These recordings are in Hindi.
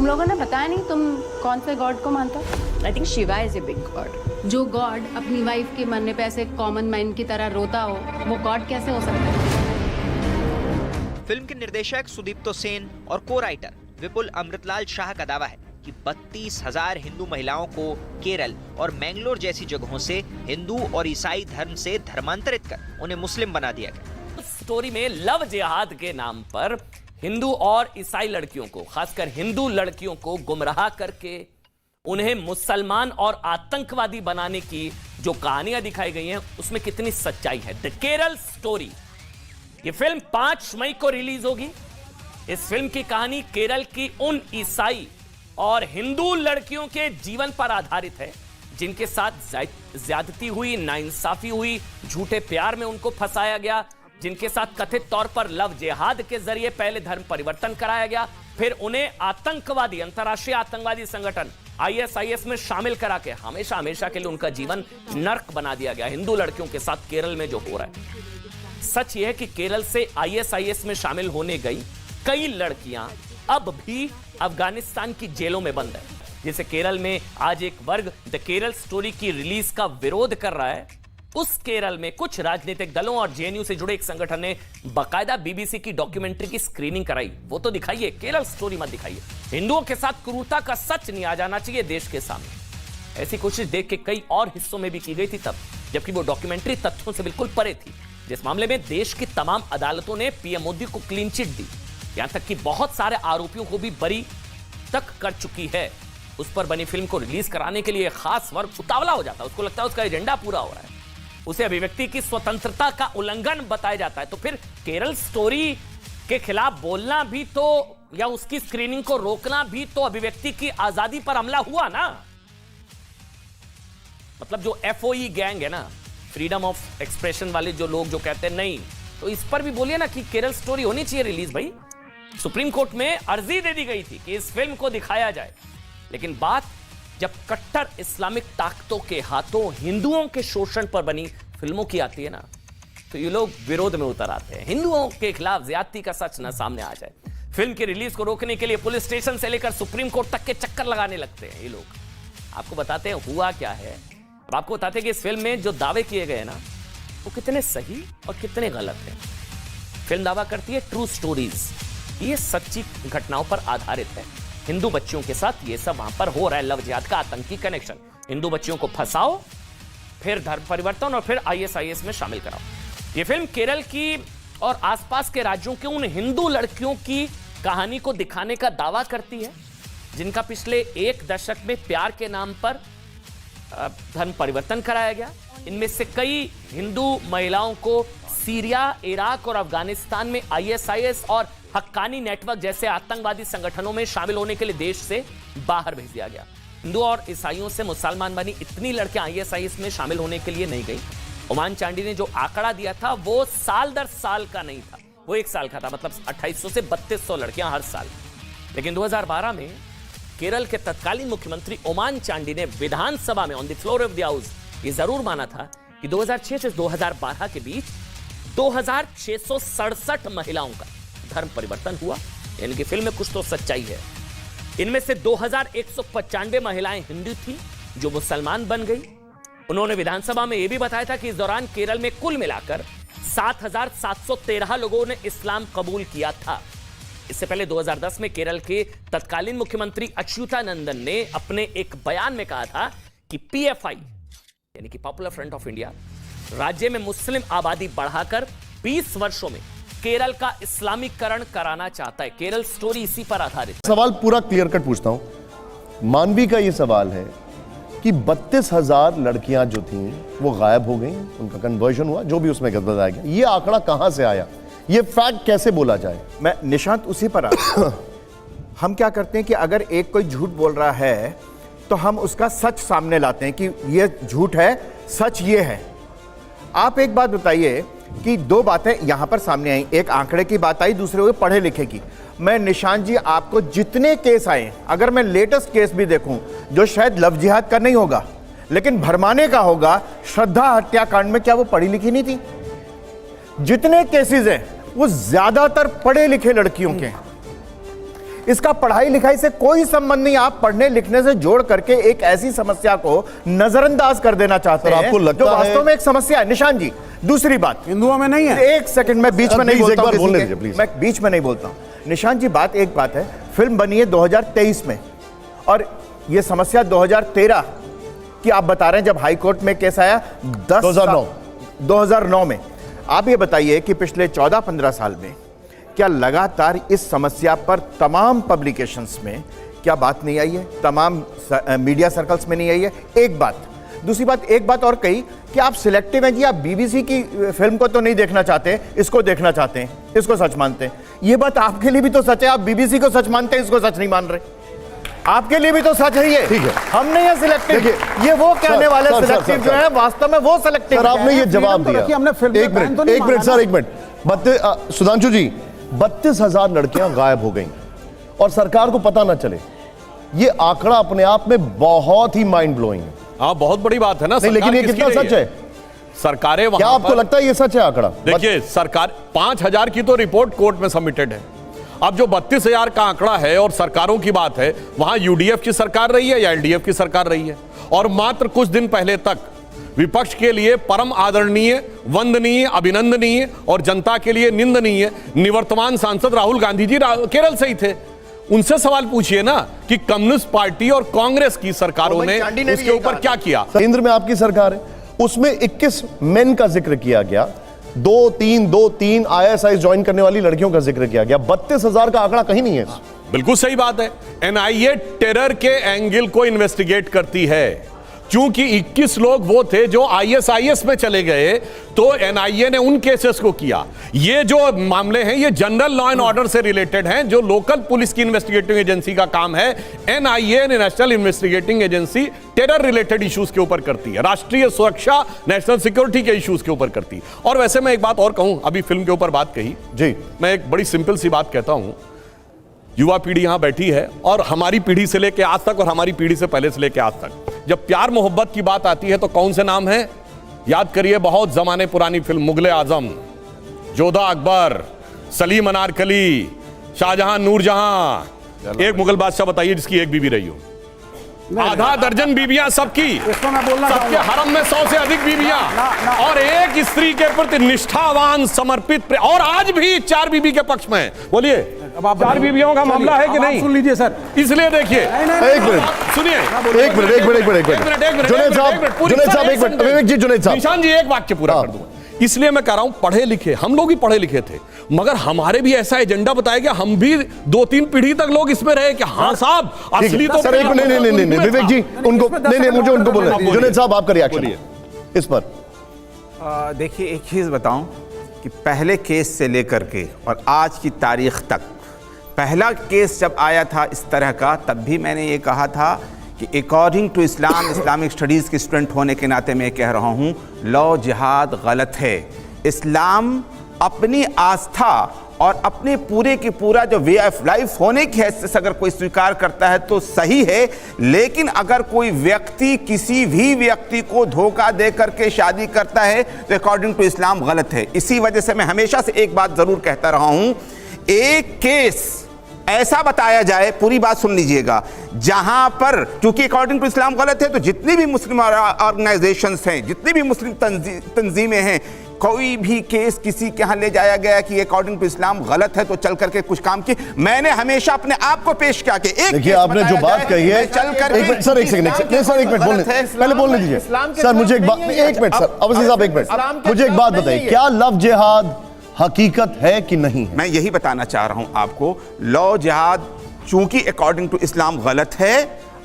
तुम लोगों ने बताया नहीं तुम कौन से गॉड को मानते हो? I think Shiva is a big God. जो गॉड अपनी वाइफ के मरने पे ऐसे कॉमन मैन की तरह रोता हो, वो गॉड कैसे हो सकता है? फिल्म के निर्देशक सुदीप्तो सेन और को राइटर विपुल अमृतलाल शाह का दावा है कि 32,000 हिंदू महिलाओं को केरल और मैंगलोर जैसी जगहों से हिंदू और ईसाई धर्म से धर्मांतरित कर उन्हें मुस्लिम बना दिया गया। स्टोरी में लव जिहाद के नाम पर हिंदू और ईसाई लड़कियों को, खासकर हिंदू लड़कियों को गुमराह करके उन्हें मुसलमान और आतंकवादी बनाने की जो कहानियां दिखाई गई हैं उसमें कितनी सच्चाई है। द केरल स्टोरी, ये फिल्म 5 मई को रिलीज होगी। इस फिल्म की कहानी केरल की उन ईसाई और हिंदू लड़कियों के जीवन पर आधारित है जिनके साथ ज्यादती हुई, नाइंसाफी हुई, झूठे प्यार में उनको फंसाया गया, जिनके साथ कथित तौर पर लव जिहाद के जरिए पहले धर्म परिवर्तन कराया गया, फिर उन्हें आतंकवादी, अंतर्राष्ट्रीय आतंकवादी संगठन ISIS में शामिल करा के हमेशा हमेशा के लिए उनका जीवन नर्क बना दिया गया। हिंदू लड़कियों के साथ केरल में जो हो रहा है, सच यह है कि केरल से ISIS में शामिल होने गई कई लड़कियां अब भी अफगानिस्तान की जेलों में बंद है। जैसे केरल में आज एक वर्ग द केरल स्टोरी की रिलीज का विरोध कर रहा है, उस केरल में कुछ राजनीतिक दलों और JNU से जुड़े एक संगठन ने बाकायदा BBC की डॉक्यूमेंट्री की स्क्रीनिंग कराई। वो तो दिखाइए, केरल स्टोरी मत दिखाइए। हिंदुओं के साथ क्रूरता का सच नहीं आ जाना चाहिए देश के सामने। ऐसी कोशिश देख के कई और हिस्सों में भी की गई थी तब, जबकि वो डॉक्यूमेंट्री तथ्यों से बिल्कुल परे थी। जिस मामले में देश की तमाम अदालतों ने PM मोदी को क्लीन चिट दी, यहां तक कि बहुत सारे आरोपियों को भी बरी तक कर चुकी है। उस पर बनी फिल्म को रिलीज कराने के लिए खास वर्ग उतावला हो जाता है, उसको लगता है उसका एजेंडा पूरा हो रहा है, उसे अभिव्यक्ति की स्वतंत्रता का उल्लंघन बताया जाता है। तो फिर केरल स्टोरी के खिलाफ बोलना भी तो, या उसकी स्क्रीनिंग को रोकना भी तो अभिव्यक्ति की आजादी पर हमला हुआ ना। मतलब जो FOE गैंग है ना, फ्रीडम ऑफ एक्सप्रेशन वाले जो लोग जो कहते हैं नहीं, तो इस पर भी बोलिए ना कि केरल स्टोरी होनी चाहिए रिलीज। भाई सुप्रीम कोर्ट में अर्जी दे दी गई थी कि इस फिल्म को दिखाया जाए, लेकिन बात जब कट्टर इस्लामिक ताकतों के हाथों हिंदुओं के शोषण पर बनी फिल्मों की आती है ना, तो ये लोग विरोध में उतर आते हैं। हिंदुओं के खिलाफ ज्यादती का सच ना सामने आ जाए, फिल्म की रिलीज को रोकने के लिए पुलिस स्टेशन से लेकर सुप्रीम कोर्ट तक के चक्कर लगाने लगते हैं ये लोग। आपको बताते हैं हुआ क्या है। अब आपको बताते हैं कि इस फिल्म में जो दावे किए गए ना, वो कितने सही और कितने गलत हैं। फिल्म दावा करती है ट्रू स्टोरीज, ये सच्ची घटनाओं पर आधारित है। हिंदू बच्चियों के साथ ये सब वहां पर हो रहा है, लव जिहाद का आतंकी कनेक्शन। हिंदू बच्चियों को फंसाओ, फिर धर्म परिवर्तन और फिर ISIS में शामिल कराओ। ये फिल्म केरल की और आसपास के राज्यों के उन हिंदू लड़कियों की कहानी को दिखाने का दावा करती है जिनका पिछले 1 दशक में प्यार के नाम पर धर्म परिवर्तन कराया गया। इनमें से कई हिंदू महिलाओं को सीरिया, इराक और अफगानिस्तान में ISIS और हक्कानी नेटवर्क जैसे आतंकवादी संगठनों में शामिल होने के लिए देश से बाहर भेज दिया गया। हिंदू और ईसाइयों से मुसलमान बनी इतनी लड़कियां ISIS में शामिल होने के लिए नहीं गई। ओमान चांडी ने जो आंकड़ा दिया था वो साल दर साल का नहीं था, वो 1 साल का था, मतलब 2800 से 3200 लड़कियां हर साल। लेकिन 2012 में केरल के तत्कालीन मुख्यमंत्री ओमान चांडी ने विधानसभा में on the floor of the house ये जरूर माना था कि 2006 से 2012 के बीच 2667 महिलाओं का धर्म परिवर्तन हुआ। यानी कि फिल्म में कुछ तो सच्चाई है। इनमें से 2195 महिलाएं हिंदू थी जो मुसलमान बन गई। उन्होंने विधानसभा में यह भी बताया था कि इस दौरान केरल में कुल मिलाकर 7713 लोगों ने इस्लाम कबूल किया था। इससे पहले 2010 में केरल के तत्कालीन मुख्यमंत्री अच्युतानंदन ने अपने एक बयान में कहा था कि PFI यानी कि पॉपुलर फ्रंट ऑफ इंडिया राज्य में मुस्लिम आबादी बढ़ाकर 20 वर्षों में केरल का इस्लामीकरण कराना चाहता है। केरल स्टोरी इसी पर आधारित। सवाल पूरा क्लियर कट पूछता हूं। मानवी का यह सवाल है कि 32,000 लड़कियां जो थीं वो गायब हो गई, उनका कन्वर्जन हुआ, जो भी उसमें बताया गया। ये आंकड़ा कहां से आया, ये फैक्ट कैसे बोला जाए? मैं निशांत उसी पर आ हम क्या करते हैं कि अगर एक कोई झूठ बोल रहा है तो हम उसका सच सामने लाते हैं कि ये झूठ है, सच ये है। आप एक बात बताइए कि 2 बातें यहां पर सामने आई, एक आंकड़े की बात आई, दूसरे हुए पढ़े लिखे की। मैं निशांत जी आपको जितने केस आए, अगर मैं लेटेस्ट केस भी देखूं जो शायद लव जिहाद का नहीं होगा लेकिन भरमाने का होगा, श्रद्धा हत्याकांड में क्या वो पढ़ी लिखी नहीं थी? जितने केसेस हैं वो ज्यादातर पढ़े लिखे लड़कियों के हैं। इसका पढ़ाई लिखाई से कोई संबंध नहीं। आप पढ़ने लिखने से जोड़ करके एक ऐसी समस्या को नजरअंदाज कर देना चाहते हैं आपको लगता जो वास्तव में एक समस्या है। निशान जी, दूसरी बात हिंदुओं में नहीं है। एक सेकंड, मैं बीच में नहीं बोलता हूं, बोलने दीजिए प्लीज। मैं बीच में नहीं बोलता हूं। निशान जी, बात एक बात है, फिल्म बनी है 2023 में और यह समस्या 2013 की आप बता रहे हैं जब हाई कोर्ट में केस आया 2009 में। आप ये बताइए कि पिछले 14-15 साल में क्या लगातार इस समस्या पर तमाम पब्लिकेशंस में क्या बात नहीं आई है, तमाम मीडिया सर्कल्स में नहीं आई है? एक बात। दूसरी बात, एक बात और कही कि आप सिलेक्टिव हैं जी, आप बीबीसी की फिल्म को तो नहीं देखना चाहते, इसको देखना चाहते हैं, इसको सच मानते हैं। ये बात आपके लिए भी तो सच है, आप बीबीसी को सच मानते हैं, इसको सच नहीं मान रहे। आपके लिए भी तो सच है ये। ठीक है, हम नहीं है सिलेक्टिव, ये वो कहने वाले सिलेक्टिव जो है, वास्तव में वो सिलेक्टिव। सर आपने ये जवाब दिया। एक मिनट सर, एक मिनट। सुधांशु जी, 32,000 लड़कियां गायब हो गई और सरकार को पता ना चले, ये आंकड़ा अपने आप में बहुत ही माइंड ब्लोइंग है। हाँ, बहुत बड़ी बात है ना। नहीं, लेकिन ये कितना सच है? सरकारें क्या आपको लगता है ये सच है आंकड़ा? देखिए, सरकार 5,000 की तो रिपोर्ट कोर्ट में सबमिटेड है। अब जो 32,000 का आंकड़ा है और सरकारों की बात है, वहां यूडीएफ की सरकार रही है या एलडीएफ की सरकार रही है? और मात्र कुछ दिन पहले तक विपक्ष के लिए परम आदरणीय, वंदनीय, अभिनंदनीय और जनता के लिए निंदनीय निवर्तमान सांसद राहुल गांधी जी केरल से ही थे। उनसे सवाल पूछिए ना कि कम्युनिस्ट पार्टी और कांग्रेस की सरकारों ने उसके ऊपर क्या किया। केंद्र में आपकी सरकार है, उसमें 21 मेन का जिक्र किया गया, 2-3 ISI ज्वाइन करने वाली लड़कियों का जिक्र किया गया। 32,000 का आंकड़ा कहीं नहीं है। बिल्कुल सही बात है। एनआईए टेरर के एंगल को इन्वेस्टिगेट करती है। क्योंकि 21 लोग वो थे जो ISIS में चले गए, तो एनआईए ने उन केसेस को किया। ये जो मामले हैं ये जनरल लॉ एंड ऑर्डर से रिलेटेड हैं, जो लोकल पुलिस की इन्वेस्टिगेटिंग एजेंसी का काम है। NIA national investigating agency terror related issues के ऊपर करती है, राष्ट्रीय सुरक्षा, नेशनल सिक्योरिटी के इश्यूज के ऊपर करती है। और वैसे मैं एक बात और कहूं, अभी फिल्म के ऊपर बात कही जी, मैं एक बड़ी सिंपल सी बात कहता हूं। युवा पीढ़ी यहां बैठी है और हमारी पीढ़ी से लेकर आज तक और हमारी पीढ़ी से पहले से लेकर आज तक जब प्यार मोहब्बत की बात आती है तो कौन से नाम है? याद करिए, बहुत जमाने पुरानी फिल्म मुगले आजम, जोधा अकबर, सलीम अनारकली, शाहजहां नूरजहां। एक मुगल बादशाह बताइए जिसकी एक बीवी रही हो? आधा दर्जन बीवियां सबकी, सबके हरम में 100 से अधिक बीवियां और एक स्त्री के प्रति निष्ठावान समर्पित, और आज भी 4 बीवी के पक्ष में। बोलिए, 4 बीवियों का मामला है कि नहीं? सुन लीजिए सर। इसलिए देखिए, एक मिनट सुनिए, एक मिनट जुनैद साहब, एक मिनट विवेक जी, जुनैद साहब, निशान जी एक वाक्य पूरा कर दूंगा। इसलिए मैं कह रहा हूं, पढ़े लिखे हम लोग भी पढ़े लिखे थे, मगर हमारे भी ऐसा एजेंडा बताया गया, हम भी 2-3 पीढ़ी तक लोग इसमें रहे कि हाँ साहब असली तो सर। नहीं विवेक जी, उनको नहीं, मुझे उनको बोले। जुनैद साहब, आपका रिएक्शन इस पर। देखिए, एक चीज बताऊं कि पहले केस से लेकर के और आज की तारीख तक, पहला केस जब आया था इस तरह का, तब भी मैंने ये कहा था कि according to Islam, Islamic studies के स्टूडेंट होने के नाते मैं कह रहा हूँ, लव जिहाद गलत है। इस्लाम अपनी आस्था और अपने पूरे की पूरा जो वे ऑफ लाइफ होने की हैसियत से अगर कोई स्वीकार करता है तो सही है, लेकिन अगर कोई व्यक्ति किसी भी व्यक्ति को धोखा दे करके शादी करता है तो अकॉर्डिंग टू इस्लाम गलत है। इसी वजह से मैं हमेशा से एक बात जरूर कहता रहा हूँ, एक केस ऐसा बताया जाए, पूरी बात सुन लीजिएगा, जहां पर क्योंकि अकॉर्डिंग टू इस्लाम गलत है, तो जितनी भी मुस्लिम ऑर्गेनाइजेशंस हैं, जितनी भी मुस्लिम तंजीमें हैं, कोई भी केस किसी के यहां ले जाया गया कि अकॉर्डिंग टू इस्लाम गलत है तो चल करके कुछ काम की, मैंने हमेशा अपने आप को पेश किया कि एक देखिए, आपने जो बात कही है, चल कर सर एक सेकंड, सर एक मिनट बोलने, पहले बोलने दीजिए सर। मुझे एक बात, एक मिनट सर, अवसी साहब एक मिनट, मुझे एक बात बताइए, क्या लव जिहाद हकीकत है कि नहीं? मैं यही बताना चाह रहा हूं आपको, लव जिहाद चूंकि अकॉर्डिंग टू इस्लाम गलत है,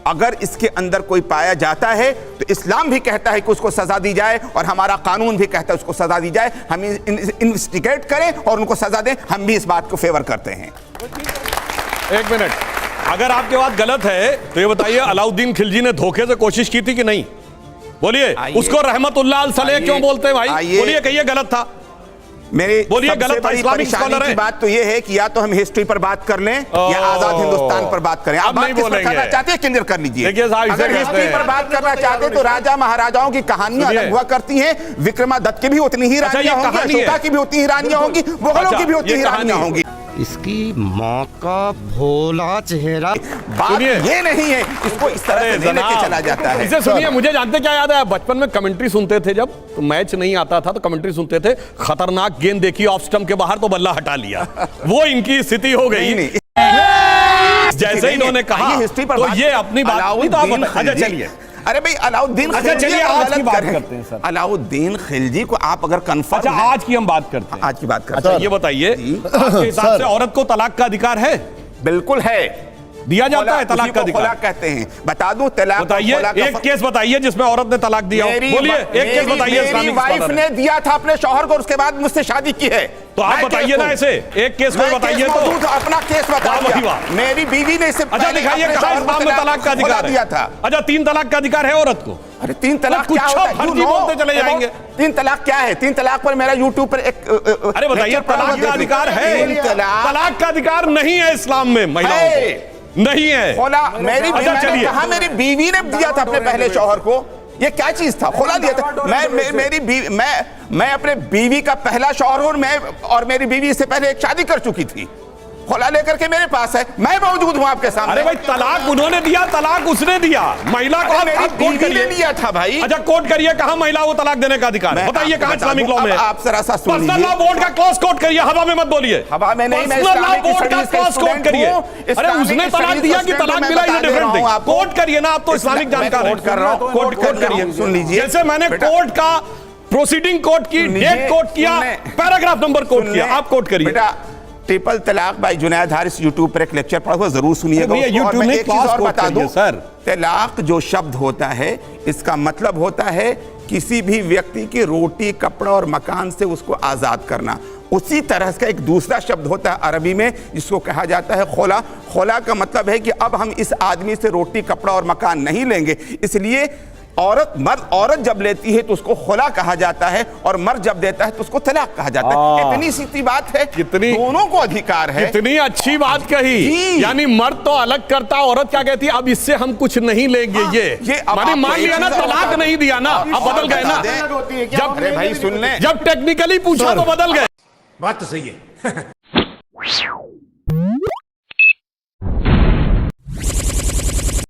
अगर इसके अंदर कोई पाया जाता है तो इस्लाम भी कहता है कि उसको सजा दी जाए और हमारा कानून भी कहता है उसको सजा दी जाए। हम इन्वेस्टिगेट करें और उनको सजा दें, हम भी इस बात को फेवर करते हैं। एक मिनट, अगर आपकी बात गलत है तो ये बताइए, अलाउद्दीन खिलजी ने धोखे से कोशिश की थी कि नहीं? बोलिए, उसको रहमतुल्लाह अल सलेह क्यों बोलते हैं भाई? बोलिए, कहिए गलत था। मेरे बोलिए, गलत था। इस्लामिक स्कॉलर है। बात तो ये है कि या तो हम हिस्ट्री पर बात कर लें या आजाद हिंदुस्तान पर बात करें। आप नहीं बोलेंगे, चाहते हैं क्लियर कर लीजिए। अगर हिस्ट्री पर बात करना चाहते तो राजा महाराजाओं की कहानियां अलग हुआ करती हैं, विक्रमादित्य की भी उतनी ही रानियां होंगी, अशोका की भी उतनी ही रानियां होंगी, मुगलों की भी उतनी ही रानियां होंगी। इसकी माँ का भोला चेहरा। बात सुनिए। ये नहीं है, इसको इस तरह से नहीं लेके चला जाता है। इसे सुनिए, मुझे जानते क्या याद है, बचपन में कमेंट्री सुनते थे, जब तो मैच नहीं आता था तो कमेंट्री सुनते थे, खतरनाक गेंद देखी ऑफ स्टंप के बाहर तो बल्ला हटा लिया। वो इनकी स्थिति हो गई। नहीं, जैसे इन्होंने कहा ये हिस्ट्री पर तो बात- ये अपनी बात नहीं, तो आप अलाउद्दीन बताइए। अच्छा खिलजी। चलिए, अरे भाई अलाउद्दीन अच्छा, खिलजी चलिए, अगर आज की गलत बात करें- करते हैं, सर। अलाउद्दीन खिलजी को आप अगर अच्छा कंफर्म आज की हम बात करते हैं। आज की बात करते अच्छा हैं। ये बताइए, आपके हिसाब सर। से औरत को तलाक का अधिकार है? बिल्कुल है, दिया जाता है तलाक का खुला अधिकार? कहते हैं। बता दूं तलाक और बताइए, खुला का एक केस बताइए जिसमें औरत ने तलाक दिया हो। बोलिए, एक केस बताइए। मेरी इस्लामिक वाइफ स्कॉलर ने दिया था अपने शौहर को, उसके बाद मुझसे शादी की है। तो आप मैं बताइए केस ना, हूं। ऐसे एक केस मैं को बताइए केस तो। मौजूद हूं, अपना केस बता वाह, दिया। वाह। मेरी बीवी ने इससे अच्छा पहले दिखाइए अपने कहां शौहर को इस्लाम में तलाक का खुला अधिकार दिया है? था। अच्छा 3 तलाक का अधिकार है औरत को? अरे 3 तलाक कुछ क्या होता है? फर्जी You know, बोलते चले जाएंगे। 3 तलाक क्या है? 3 तलाक पर मेरा यूट्यूब पर एक अरे बताइए, तलाक का अधिकार है? तलाक का अधिकार नहीं है इस्लाम में महिलाओं को, नहीं है। खोला मेरी अच्छा, मैंने चलिए। कहा मेरी बीवी ने दिया था अपने पहले शौहर को। ये क्या चीज था? खोला दिया था। मेरी बीवी, मैं अपने बीवी का पहला शौहर हूं, और मेरी बीवी इससे पहले एक शादी कर चुकी थी। खोला लेकर के मेरे पास है, मैं मौजूद हूं आपके सामने। अरे भाई, तलाक उन्होंने दिया, तलाक उसने दिया, महिला को आप मेरी कोट बीवी ने करिए। दिया था भाई। अच्छा कोट करिए, कहां महिला को तलाक देने का अधिकार है? मैं बताइए आपको कहां बता इस्लामिक दूं, लॉ में अब है? आप जरा सा सुन पर्सनल लीजिए। लॉ बोर्ड का क्लॉज कोट करिए, हवा में मत बोलिए। हवा में नहीं, मैं पर्सनल लॉ इस्लामिक बोर्ड का स्टडीज का क्लॉज कोट स्टूडेंट करिए। हूं। अरे इस्लामिक उसने तलाक स्टडीज दिया का कि स्टूडेंट तलाक मैं मिला, बता ये दे रहा डिफरेंट हूं है। आपको। कोट करिए ना, आप तो इस्लामिक मैं जानकार कोट कर रहा हूं, कोट करिए। सुन लीजिए। जैसे मैंने बेटा, कोर्ट का प्रोसीडिंग कोर्ट की डेट कोट किया, पैराग्राफ नंबर कोट किया, आप कोट करिए। बेटा ट्रिपल तलाक बाय जुनैद हारिस यूट्यूब पर एक लेक्चर पढ़ा हुआ, जरूर सुनिएगा भैया, उसको। और YouTube मैं में एक चीज class और quote बता करिए, दूं, सर। तलाक जो शब्द होता है, इसका मतलब होता है किसी भी व्यक्ति की रोटी, कपड़ा और मकान से उसको आजाद करना। उसी तरह का एक दूसरा शब्द होता है अरबी में, जिसको कहा जाता है खोला। खोला का मतलब है कि अब हम इस आदमी से रोटी, कपड़ा और मकान नहीं लेंगे। इसलिए औरत जब लेती है तो उसको खोला कहा जाता है, और मर्द जब देता है तो उसको तलाक कहा जाता है। इतनी सीधी बात है, दोनों को अधिकार है। कितनी अच्छी बात कही। यानी मर्द तो अलग करता, औरत क्या कहती है, अब इससे हम कुछ नहीं लेंगे। ये माने मान लिया ना, तलाक नहीं दिया ना, अब बदल गए ना। जब अरे भाई सुन ले, जब टेक्निकली पूछा तो बदल गए। बात तो सही है।